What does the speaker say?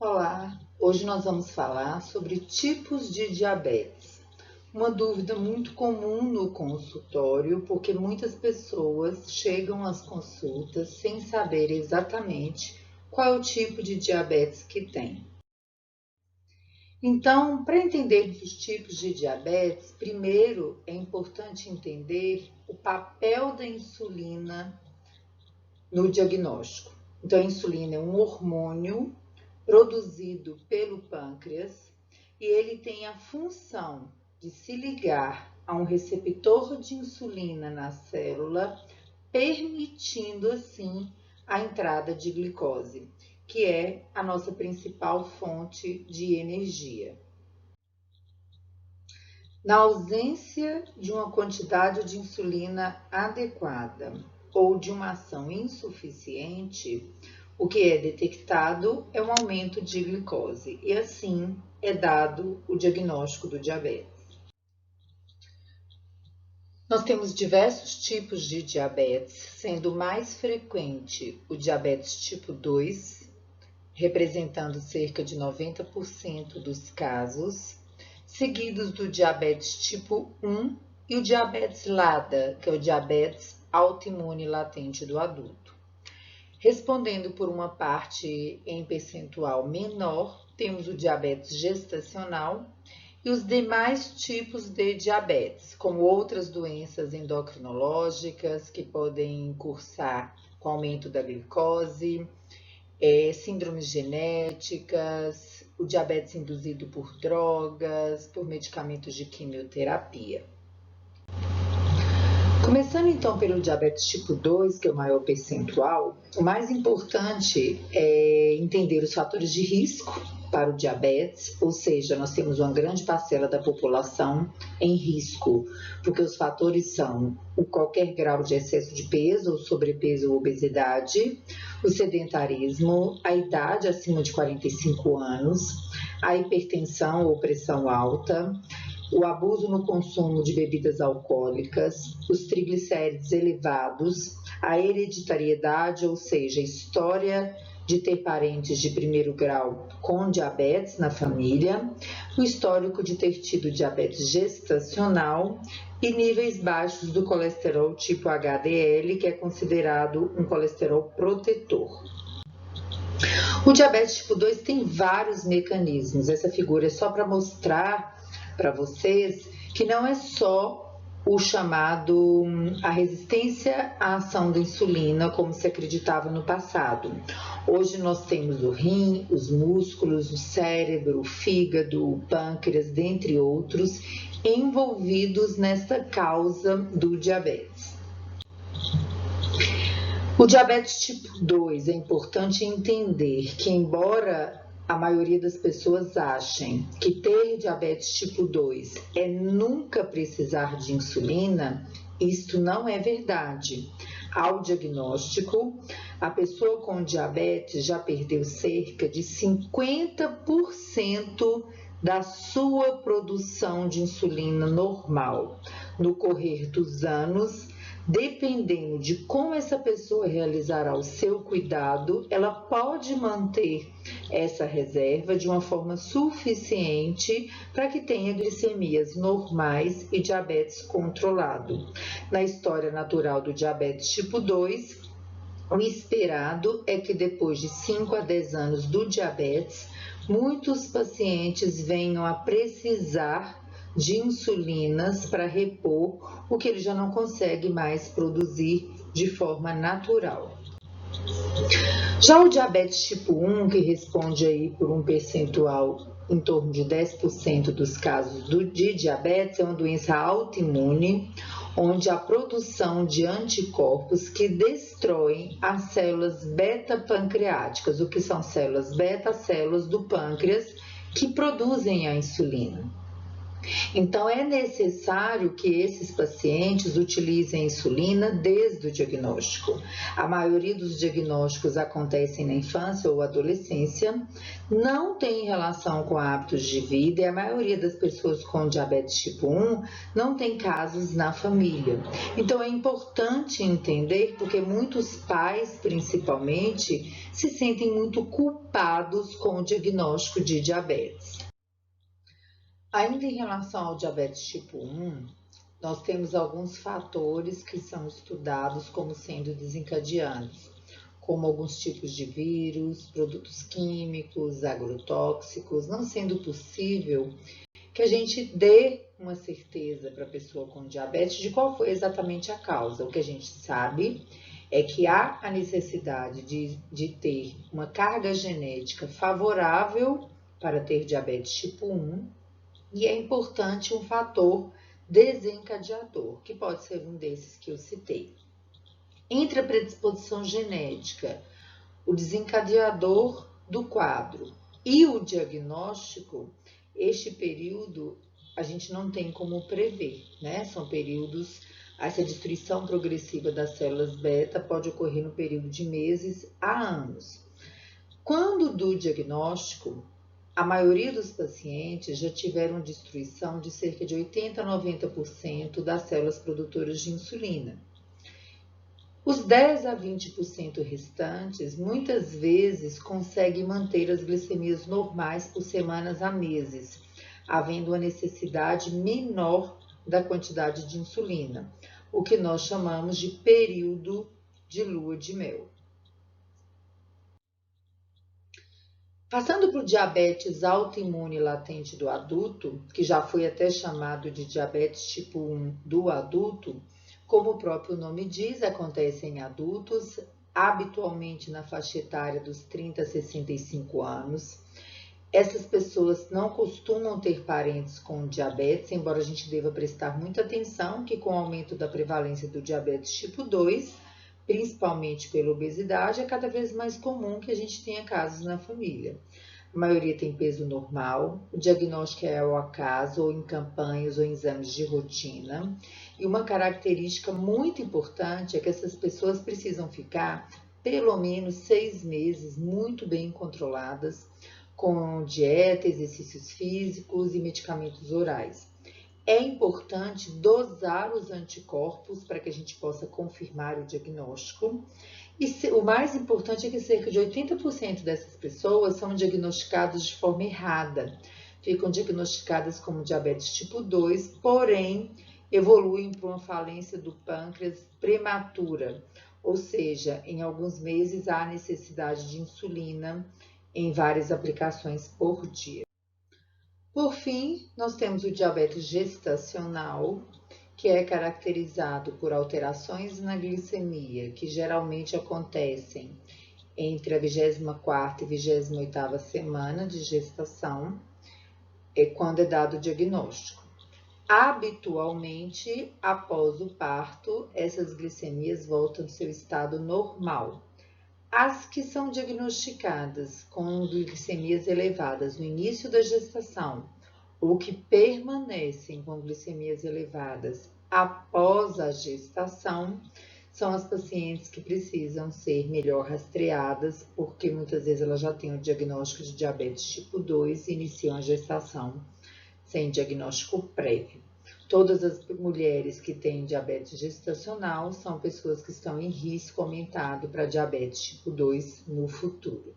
Olá, hoje nós vamos falar sobre tipos de diabetes. Uma dúvida muito comum no consultório, porque muitas pessoas chegam às consultas sem saber exatamente qual é o tipo de diabetes que tem. Então, para entendermos os tipos de diabetes, primeiro é importante entender o papel da insulina no diagnóstico. Então, a insulina é um hormônio produzido pelo pâncreas e ele tem a função de se ligar a um receptor de insulina na célula, permitindo assim a entrada de glicose, que é a nossa principal fonte de energia. Na ausência de uma quantidade de insulina adequada ou de uma ação insuficiente, o que é detectado é um aumento de glicose e assim é dado o diagnóstico do diabetes. Nós temos diversos tipos de diabetes, sendo o mais frequente o diabetes tipo 2, representando cerca de 90% dos casos, seguidos do diabetes tipo 1 e o diabetes LADA, que é o diabetes autoimune latente do adulto. Respondendo por uma parte em percentual menor, temos o diabetes gestacional e os demais tipos de diabetes, como outras doenças endocrinológicas que podem cursar com aumento da glicose, síndromes genéticas, o diabetes induzido por drogas, por medicamentos de quimioterapia. Começando então pelo diabetes tipo 2, que é o maior percentual, o mais importante é entender os fatores de risco para o diabetes, ou seja, nós temos uma grande parcela da população em risco, porque os fatores são qualquer grau de excesso de peso, ou sobrepeso ou obesidade, o sedentarismo, a idade acima de 45 anos, a hipertensão ou pressão alta, o abuso no consumo de bebidas alcoólicas, os triglicéridos elevados, a hereditariedade, ou seja, a história de ter parentes de primeiro grau com diabetes na família, o histórico de ter tido diabetes gestacional e níveis baixos do colesterol tipo HDL, que é considerado um colesterol protetor. O diabetes tipo 2 tem vários mecanismos, essa figura é só para mostrar para vocês que não é só o chamado a resistência à ação da insulina, como se acreditava no passado. Hoje nós temos o rim, os músculos, o cérebro, o fígado, o pâncreas, dentre outros, envolvidos nesta causa do diabetes. O diabetes tipo 2 é importante entender que, embora a maioria das pessoas achem que ter diabetes tipo 2 é nunca precisar de insulina, isto não é verdade. Ao diagnóstico, a pessoa com diabetes já perdeu cerca de 50% da sua produção de insulina normal. No correr dos anos, dependendo de como essa pessoa realizará o seu cuidado, ela pode manter essa reserva de uma forma suficiente para que tenha glicemias normais e diabetes controlado. Na história natural do diabetes tipo 2, o esperado é que depois de 5 a 10 anos do diabetes, muitos pacientes venham a precisar de insulinas para repor o que ele já não consegue mais produzir de forma natural. Já o diabetes tipo 1, que responde aí por um percentual em torno de 10% dos casos de diabetes, é uma doença autoimune, onde a produção de anticorpos que destroem as células beta-pancreáticas. O que são células beta? Células do pâncreas que produzem a insulina. Então, é necessário que esses pacientes utilizem insulina desde o diagnóstico. A maioria dos diagnósticos acontecem na infância ou adolescência, não tem relação com hábitos de vida e a maioria das pessoas com diabetes tipo 1 não tem casos na família. Então, é importante entender porque muitos pais, principalmente, se sentem muito culpados com o diagnóstico de diabetes. Ainda em relação ao diabetes tipo 1, nós temos alguns fatores que são estudados como sendo desencadeantes, como alguns tipos de vírus, produtos químicos, agrotóxicos, não sendo possível que a gente dê uma certeza para a pessoa com diabetes de qual foi exatamente a causa. O que a gente sabe é que há a necessidade de ter uma carga genética favorável para ter diabetes tipo 1, e é importante um fator desencadeador, que pode ser um desses que eu citei. Entre a predisposição genética, o desencadeador do quadro e o diagnóstico, este período a gente não tem como prever, né? São períodos, essa destruição progressiva das células beta pode ocorrer no período de meses a anos. Quando do diagnóstico, a maioria dos pacientes já tiveram destruição de cerca de 80 a 90% das células produtoras de insulina. Os 10 a 20% restantes muitas vezes conseguem manter as glicemias normais por semanas a meses, havendo uma necessidade menor da quantidade de insulina, o que nós chamamos de período de lua de mel. Passando para o diabetes autoimune latente do adulto, que já foi até chamado de diabetes tipo 1 do adulto, como o próprio nome diz, acontece em adultos, habitualmente na faixa etária dos 30 a 65 anos. Essas pessoas não costumam ter parentes com diabetes, embora a gente deva prestar muita atenção que com o aumento da prevalência do diabetes tipo 2, principalmente pela obesidade, é cada vez mais comum que a gente tenha casos na família. A maioria tem peso normal, o diagnóstico é ao acaso, ou em campanhas ou em exames de rotina. E uma característica muito importante é que essas pessoas precisam ficar pelo menos 6 meses muito bem controladas, com dieta, exercícios físicos e medicamentos orais. É importante dosar os anticorpos para que a gente possa confirmar o diagnóstico. E o mais importante é que cerca de 80% dessas pessoas são diagnosticadas de forma errada. Ficam diagnosticadas como diabetes tipo 2, porém evoluem para uma falência do pâncreas prematura. Ou seja, em alguns meses há necessidade de insulina em várias aplicações por dia. Por fim, nós temos o diabetes gestacional, que é caracterizado por alterações na glicemia, que geralmente acontecem entre a 24ª e 28ª semana de gestação, quando é dado o diagnóstico. Habitualmente, após o parto, essas glicemias voltam ao seu estado normal. As que são diagnosticadas com glicemias elevadas no início da gestação ou que permanecem com glicemias elevadas após a gestação são as pacientes que precisam ser melhor rastreadas, porque muitas vezes elas já têm o diagnóstico de diabetes tipo 2 e iniciam a gestação sem diagnóstico prévio. Todas as mulheres que têm diabetes gestacional são pessoas que estão em risco aumentado para diabetes tipo 2 no futuro.